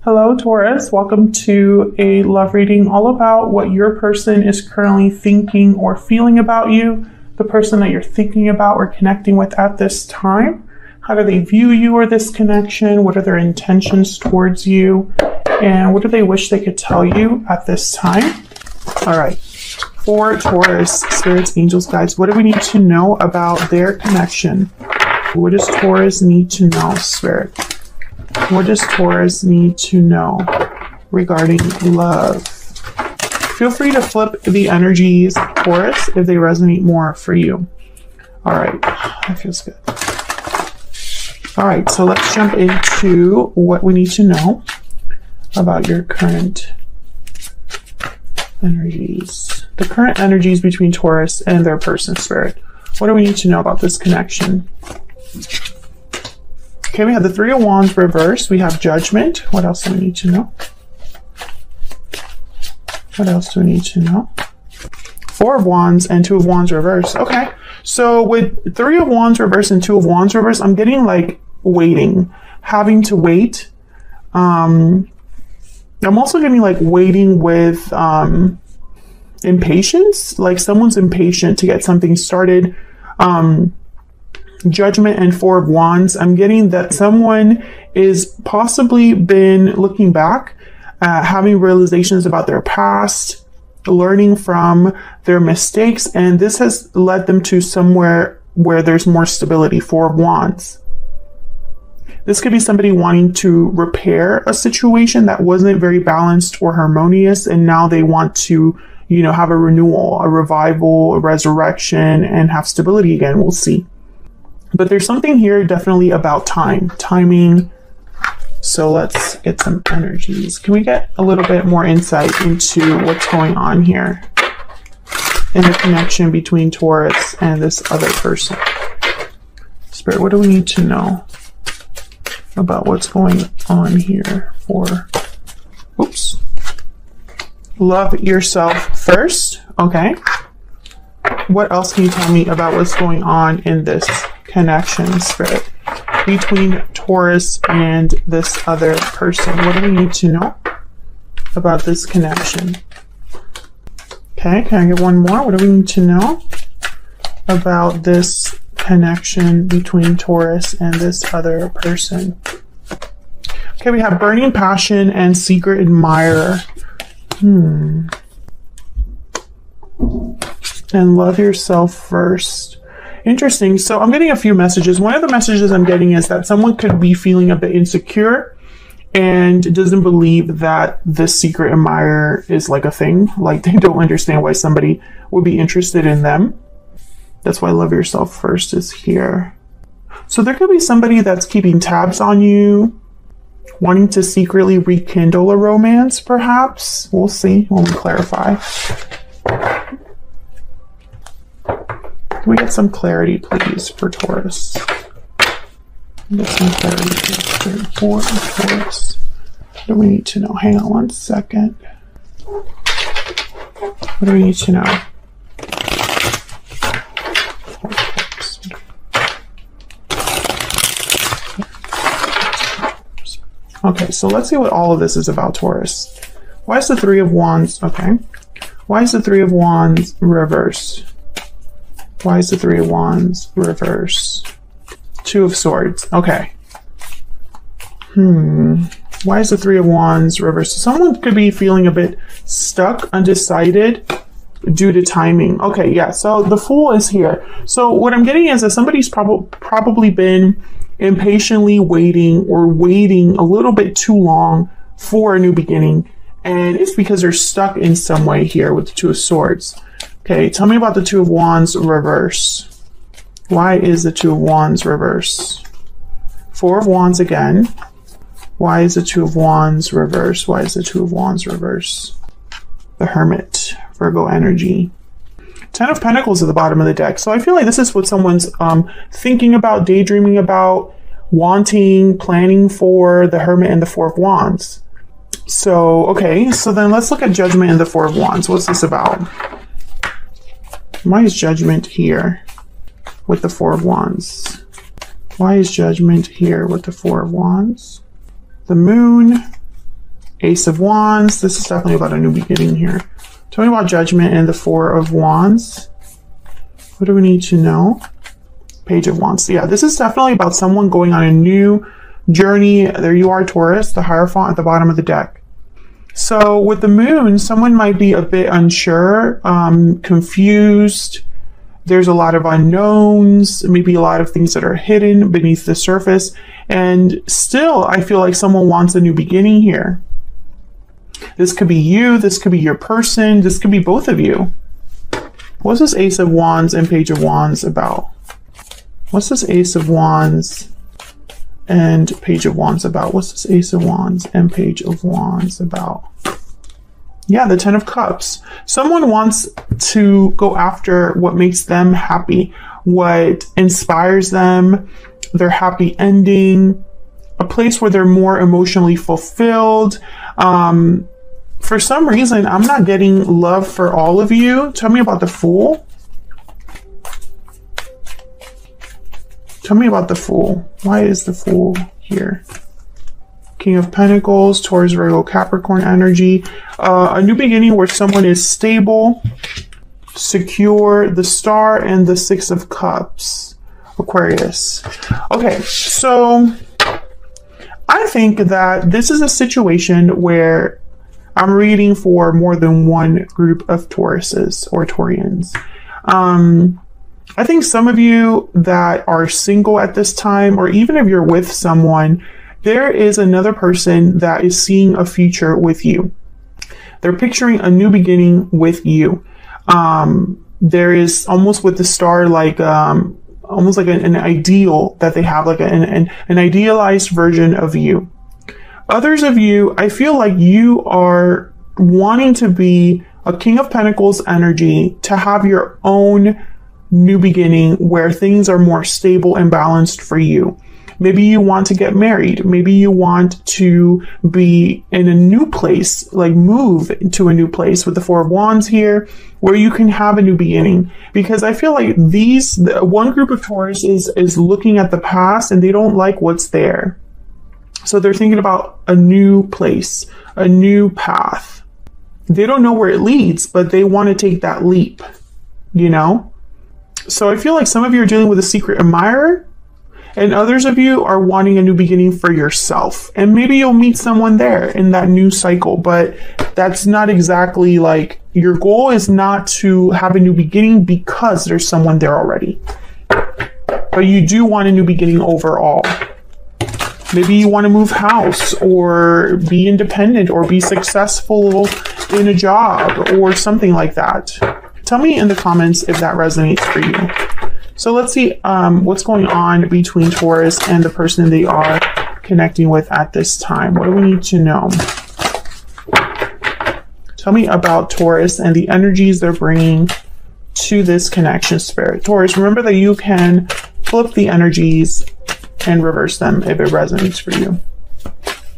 Hello, Taurus. Welcome to a love reading all about what your person is currently thinking or feeling about you, the person that you're thinking about or connecting with at this time. How do they view you or this connection? What are their intentions towards you? And what do they wish they could tell you at this time? All right. For Taurus, spirits, angels, guides, what do we need to know about their connection? What does Taurus need to know, Spirit? What does Taurus need to know regarding love? Feel free to flip the energies, Taurus, if they resonate more for you. All right, that feels good. All right, so let's jump into what we need to know about your current energies. The current energies between Taurus and their person, Spirit. What do we need to know about this connection? Okay, we have the Three of Wands reversed. We have Judgment. What else do we need to know? What else do we need to know? Four of Wands and Two of Wands reversed. Okay, so with Three of Wands reversed and Two of Wands reversed, I'm getting like waiting, having to wait. I'm also getting like waiting with impatience, like someone's impatient to get something started. Judgment and Four of Wands, I'm getting that someone is possibly been looking back, having realizations about their past, learning from their mistakes, and this has led them to somewhere where there's more stability. Four of Wands. This could be somebody wanting to repair a situation that wasn't very balanced or harmonious, and now they want to, you know, have a renewal, a revival, a resurrection, and have stability again. We'll see. But there's something here definitely about timing. So let's get some energies. Can we get a little bit more insight into what's going on here in the connection between Taurus and this other person? Spirit, what do we need to know about what's going on here for, oops, love yourself first? Okay. What else can you tell me about what's going on in this connection, Spirit, between Taurus and this other person? What do we need to know about this connection? Okay, can I get one more? What do we need to know about this connection between Taurus and this other person? Okay, we have burning passion and secret admirer. And love yourself first. Interesting. So I'm getting a few messages. One of the messages I'm getting is that someone could be feeling a bit insecure and doesn't believe that this secret admirer is like a thing. Like they don't understand why somebody would be interested in them. That's why love yourself first is here. So there could be somebody that's keeping tabs on you, wanting to secretly rekindle a romance, perhaps. We'll see when we clarify. Can we get some clarity, please, for Taurus? Get some clarity, please, for Taurus. What do we need to know? Hang on one second. What do we need to know? Okay, so let's see what all of this is about, Taurus. Why is the Three of Wands? Okay. Why is the Three of Wands reversed? Why is the Three of Wands reverse? Two of Swords. Okay. Why is the Three of Wands reversed? Someone could be feeling a bit stuck, undecided due to timing. Okay, yeah. So the Fool is here. So what I'm getting is that somebody's probably been impatiently waiting or waiting a little bit too long for a new beginning. And it's because they're stuck in some way here with the Two of Swords. Okay, tell me about the Two of Wands reverse. Why is the Two of Wands reverse? Four of Wands again. Why is the Two of Wands reverse? Why is the Two of Wands reverse? The Hermit, Virgo energy. Ten of Pentacles at the bottom of the deck. So I feel like this is what someone's thinking about, daydreaming about, wanting, planning for, the Hermit and the Four of Wands. So, okay, so then let's look at Judgment and the Four of Wands. What's this about? Why is Judgment here with the Four of Wands? Why is Judgment here with the Four of Wands? The Moon, Ace of Wands. This is definitely about a new beginning here. Tell me about Judgment and the Four of Wands. What do we need to know? Page of Wands. Yeah, this is definitely about someone going on a new journey. There you are, Taurus, the Hierophant at the bottom of the deck. So with the moon, someone might be a bit unsure, confused. There's a lot of unknowns, maybe a lot of things that are hidden beneath the surface. And still, I feel like someone wants a new beginning here. This could be you. This could be your person. This could be both of you. What's this Ace of Wands and Page of Wands about? What's this Ace of Wands and Page of Wands about? What's this Ace of Wands and Page of Wands about? Yeah, the Ten of Cups. Someone wants to go after what makes them happy, what inspires them, their happy ending, a place where they're more emotionally fulfilled. For some reason, I'm not getting love for all of you. Tell me about the Fool. Tell me about the Fool. Why is the Fool here? King of Pentacles, Taurus, Virgo, Capricorn energy. A new beginning where someone is stable, secure, the Star, and the Six of Cups. Aquarius. Okay, so I think that this is a situation where I'm reading for more than one group of Tauruses or Taurians. I think some of you that are single at this time, or even if you're with someone, there is another person that is seeing a future with you. They're picturing a new beginning with you. There is almost with the Star, like almost like an ideal that they have, like an idealized version of you. Others of you, I feel like you are wanting to be a King of Pentacles energy, to have your own new beginning where things are more stable and balanced for you. Maybe you want to get married. Maybe you want to be in a new place, like move to a new place with the Four of Wands here, where you can have a new beginning. Because I feel like one group of Taurus is looking at the past and they don't like what's there. So they're thinking about a new place, a new path. They don't know where it leads, but they want to take that leap, you know? So I feel like some of you are dealing with a secret admirer, and others of you are wanting a new beginning for yourself. And maybe you'll meet someone there in that new cycle, but that's not exactly like, your goal is not to have a new beginning because there's someone there already. But you do want a new beginning overall. Maybe you want to move house, or be independent, or be successful in a job, or something like that. Tell me in the comments if that resonates for you. So let's see what's going on between Taurus and the person they are connecting with at this time. What do we need to know? Tell me about Taurus and the energies they're bringing to this connection, Spirit. Taurus, remember that you can flip the energies and reverse them if it resonates for you.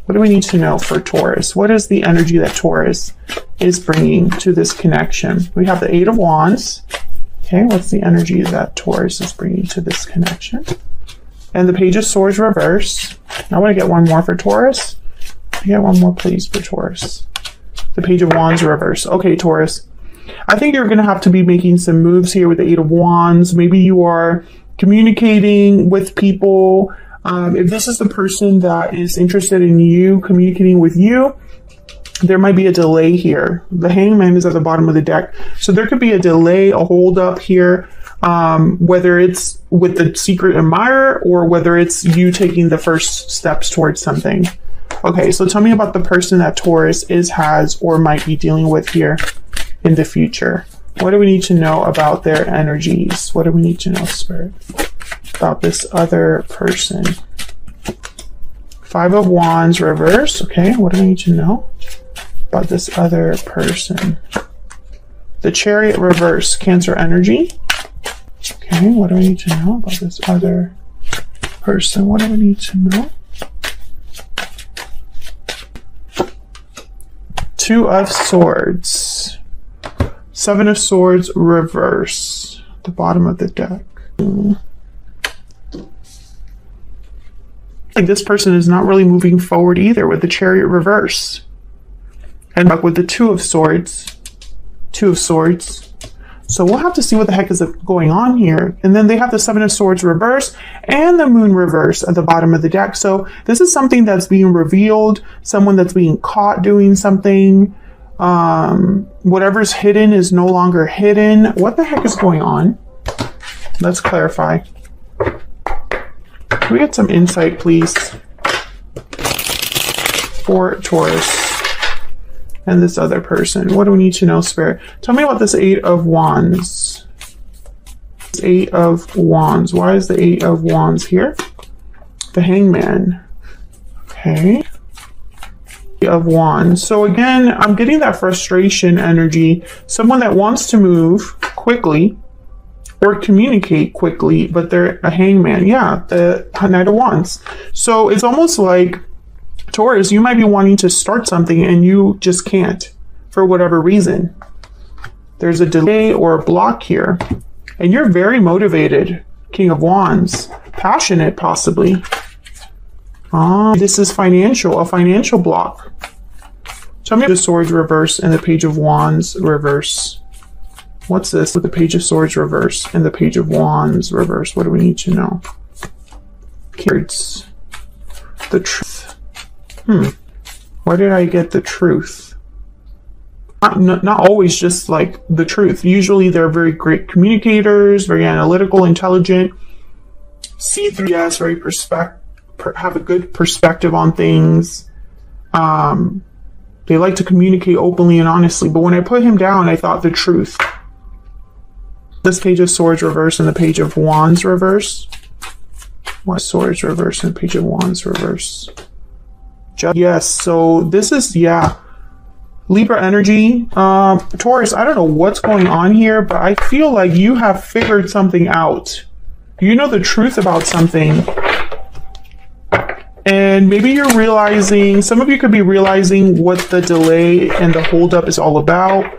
What do we need to know for Taurus? What is the energy that Taurus is bringing to this connection? We have the Eight of Wands. Okay, what's the energy that Taurus is bringing to this connection? And the Page of Swords reverse. I want to get one more for Taurus. Get one more, please, for Taurus. The Page of Wands reverse. Okay, Taurus. I think you're going to have to be making some moves here with the Eight of Wands. Maybe you are communicating with people. If this is the person that is interested in you, communicating with you, there might be a delay here. The Hangman is at the bottom of the deck. So there could be a delay, a hold up here, whether it's with the secret admirer or whether it's you taking the first steps towards something. Okay, so tell me about the person that Taurus has or might be dealing with here in the future. What do we need to know about their energies? What do we need to know, Spirit, about this other person? Five of Wands reverse. Okay, what do we need to know about this other person? The Chariot reverse, Cancer energy. Okay, what do we need to know about this other person? What do we need to know? Two of Swords. Seven of Swords reverse, the bottom of the deck. Like this person is not really moving forward either with the Chariot reverse. And back with the Two of Swords. Two of Swords. So we'll have to see what the heck is going on here. And then they have the Seven of Swords reverse and the Moon reverse at the bottom of the deck. So this is something that's being revealed, someone that's being caught doing something. Whatever's hidden is no longer hidden. What the heck is going on? Let's clarify. Can we get some insight, please? For Taurus and this other person. What do we need to know, Spirit? Tell me about this Eight of Wands. This Eight of Wands. Why is the Eight of Wands here? The Hangman. Okay. Eight of Wands. So again, I'm getting that frustration energy. Someone that wants to move quickly or communicate quickly, but they're a hangman. Yeah, the Knight of Wands. So it's almost like, Taurus, you might be wanting to start something and you just can't for whatever reason. There's a delay or a block here. And you're very motivated, King of Wands. Passionate, possibly. This is financial, a financial block. Tell me the Swords reverse and the Page of Wands reverse. What's this with the Page of Swords reverse and the Page of Wands reverse? What do we need to know? Cards. The truth. Where did I get the truth? Not always just like the truth. Usually they're very great communicators, very analytical, intelligent, see through, yes, very have a good perspective on things. They like to communicate openly and honestly, but when I put him down, I thought the truth. This Page of Swords reverse and the Page of Wands reverse. What Swords reverse and Page of Wands reverse? Yes, so this is, yeah, Libra energy. Taurus, I don't know what's going on here, but I feel like you have figured something out. You know the truth about something. And maybe you're realizing, some of you could be realizing what the delay and the holdup is all about.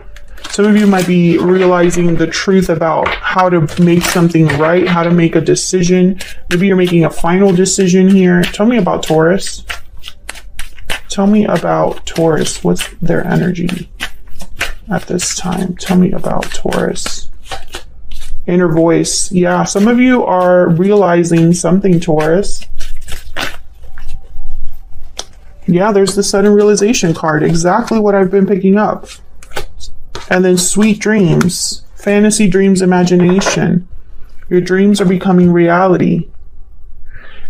Some of you might be realizing the truth about how to make something right, how to make a decision. Maybe you're making a final decision here. Tell me about Taurus. Tell me about Taurus. What's their energy at this time? Tell me about Taurus. Inner voice. Yeah, some of you are realizing something, Taurus. Yeah, there's the sudden realization card. Exactly what I've been picking up. And then sweet dreams. Fantasy dreams, imagination. Your dreams are becoming reality.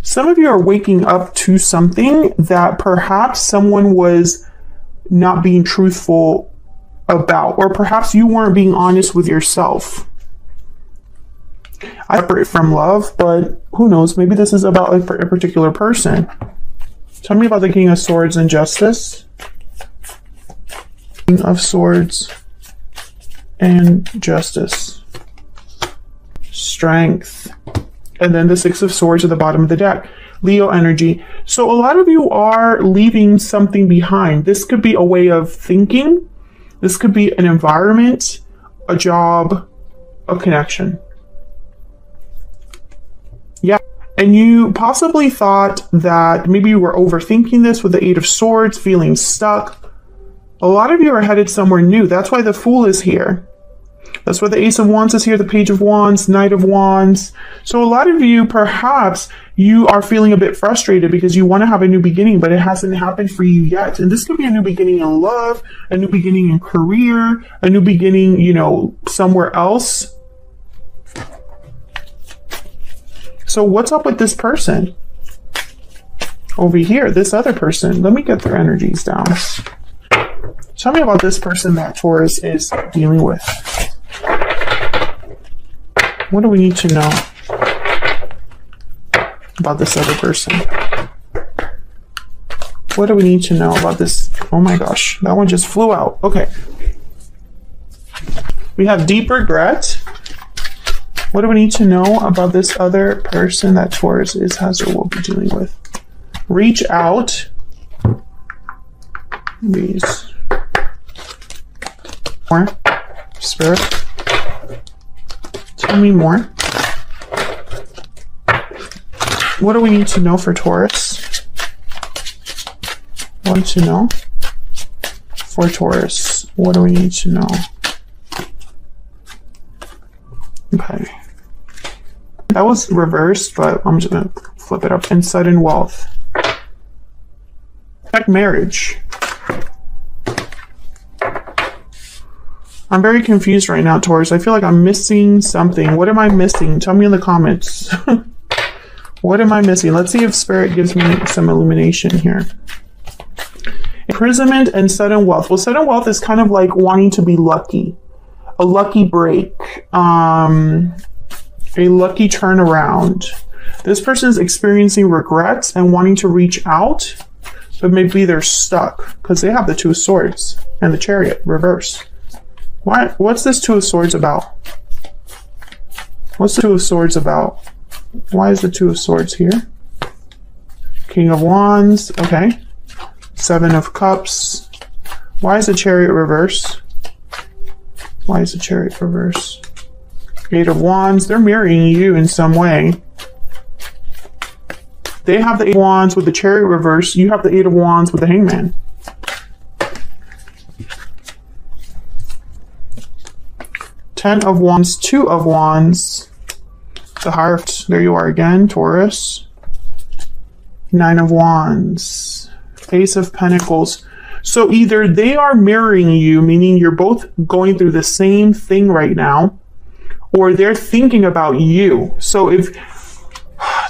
Some of you are waking up to something that perhaps someone was not being truthful about, or perhaps you weren't being honest with yourself. I separate from love, but who knows? Maybe this is about a particular person. Tell me about the King of Swords and Justice. King of Swords and Justice. Strength. And then the Six of Swords at the bottom of the deck. Leo energy. So a lot of you are leaving something behind. This could be a way of thinking. This could be an environment, a job, a connection. Yeah. And you possibly thought that maybe you were overthinking this with the Eight of Swords, feeling stuck. A lot of you are headed somewhere new. That's why the Fool is here. That's why the Ace of Wands is here, the Page of Wands, Knight of Wands. So a lot of you, perhaps, you are feeling a bit frustrated because you want to have a new beginning, but it hasn't happened for you yet. And this could be a new beginning in love, a new beginning in career, a new beginning, you know, somewhere else. So what's up with this person? Over here, this other person. Let me get their energies down. Tell me about this person that Taurus is dealing with. What do we need to know about this other person? What do we need to know about this? Oh my gosh, that one just flew out. Okay. We have deep regret. What do we need to know about this other person that Taurus has or will be dealing with? Reach out. These. More. Spirit. Tell me more. What do we need to know for Taurus? Want to know for Taurus. What do we need to know? Okay. That was reversed, but I'm just going to flip it up. And sudden wealth. Like marriage. I'm very confused right now, Taurus. I feel like I'm missing something. What am I missing? Tell me in the comments. What am I missing? Let's see if Spirit gives me some illumination here. Imprisonment and sudden wealth. Well, sudden wealth is kind of like wanting to be lucky. A lucky break. A lucky turnaround. This person is experiencing regrets and wanting to reach out, but maybe they're stuck because they have the Two of Swords and the Chariot reverse. What's this Two of Swords about? What's the Two of Swords about? Why is the Two of Swords here? King of Wands. Okay. Seven of Cups. Why is the Chariot reverse? Why is the Chariot reverse? Eight of Wands. They're mirroring you in some way. They have the Eight of Wands with the Chariot reverse. You have the Eight of Wands with the Hangman. Ten of Wands, Two of Wands. The Hierophant. There you are again, Taurus. Nine of Wands. Ace of Pentacles. So either they are mirroring you, meaning you're both going through the same thing right now, or they're thinking about you. So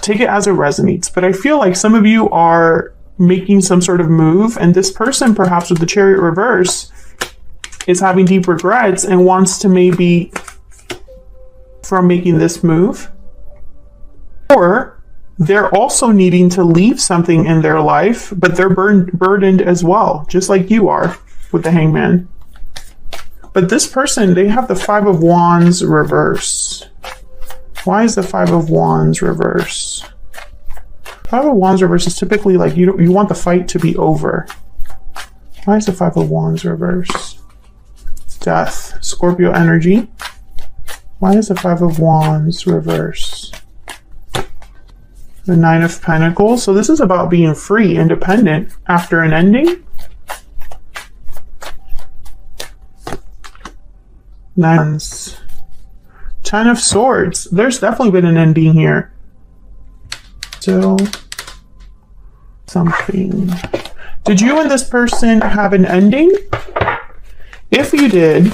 take it as it resonates. But I feel like some of you are making some sort of move, and this person, perhaps with the Chariot reverse, is having deep regrets and wants to maybe from making this move. Or they're also needing to leave something in their life, but they're burdened as well, just like you are with the Hangman. But this person, they have the Five of Wands reverse. Why is the Five of Wands reverse? Five of Wands reverse is typically like you want the fight to be over. Why is the Five of Wands reverse? Death. Scorpio energy. Why is the Five of Wands reverse? The Nine of Pentacles. So this is about being free, independent after an ending. Nines. Ten of Swords. There's definitely been an ending here. Still something. Did you and this person have an ending? If you did,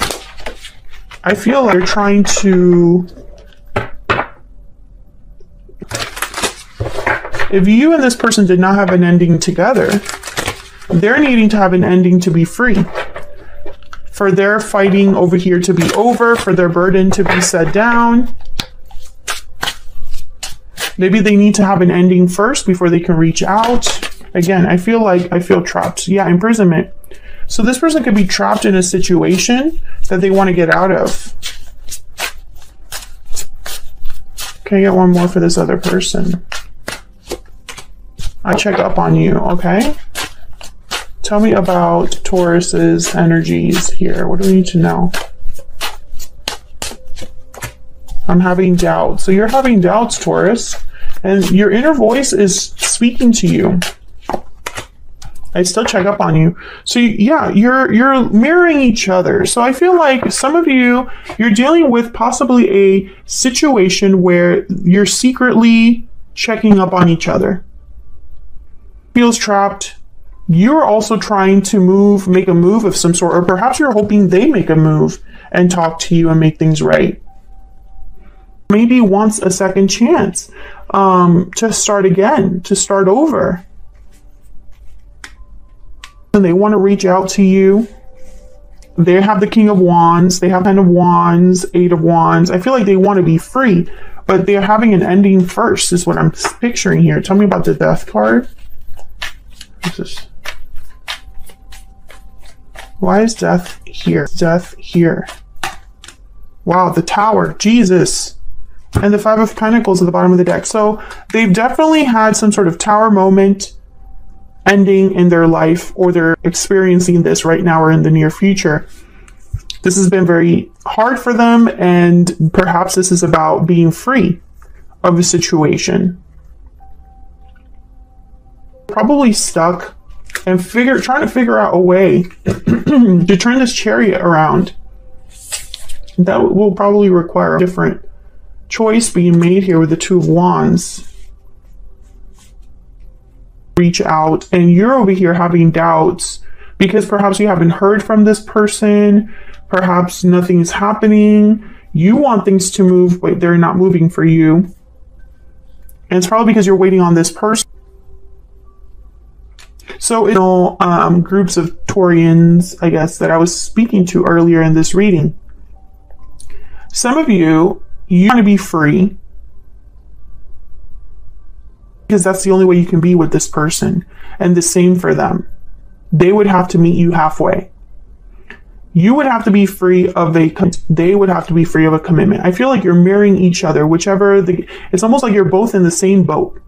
I feel like you're trying to... If you and this person did not have an ending together, they're needing to have an ending to be free. For their fighting over here to be over, for their burden to be set down. Maybe they need to have an ending first before they can reach out. Again, I feel trapped. Yeah, imprisonment. So this person could be trapped in a situation that they want to get out of. Can I get one more for this other person? I check up on you, okay? Tell me about Taurus's energies here. What do we need to know? I'm having doubts. So you're having doubts, Taurus, and your inner voice is speaking to you. I still check up on you. So yeah, you're mirroring each other. So I feel like some of you, you're dealing with possibly a situation where you're secretly checking up on each other. Feels trapped. You're also trying to make a move of some sort, or perhaps you're hoping they make a move and talk to you and make things right. Maybe wants a second chance to start again, to start over. And they want to reach out to you. They have the King of Wands, they have Ten of Wands, Eight of Wands. I feel like they want to be free, but they're having an ending first, is what I'm picturing here. Tell me about the Death card. Why is Death here? Death here. Wow, the Tower. Jesus. And the Five of Pentacles at the bottom of the deck. So they've definitely had some sort of Tower moment ending in their life, or they're experiencing this right now or in the near future. This has been very hard for them, and perhaps this is about being free of a situation. Probably stuck and trying to figure out a way to turn this Chariot around. That will probably require a different choice being made here with the Two of Wands. Reach out, and you're over here having doubts because perhaps you haven't heard from this person, perhaps nothing's happening. You want things to move, but they're not moving for you. And it's probably because you're waiting on this person. So, groups of Taurians, I guess, that I was speaking to earlier in this reading. Some of you want to be free because that's the only way you can be with this person. And the same for them. They would have to meet you halfway. You would have to be free of they would have to be free of a commitment. I feel like you're mirroring each other, it's almost like you're both in the same boat.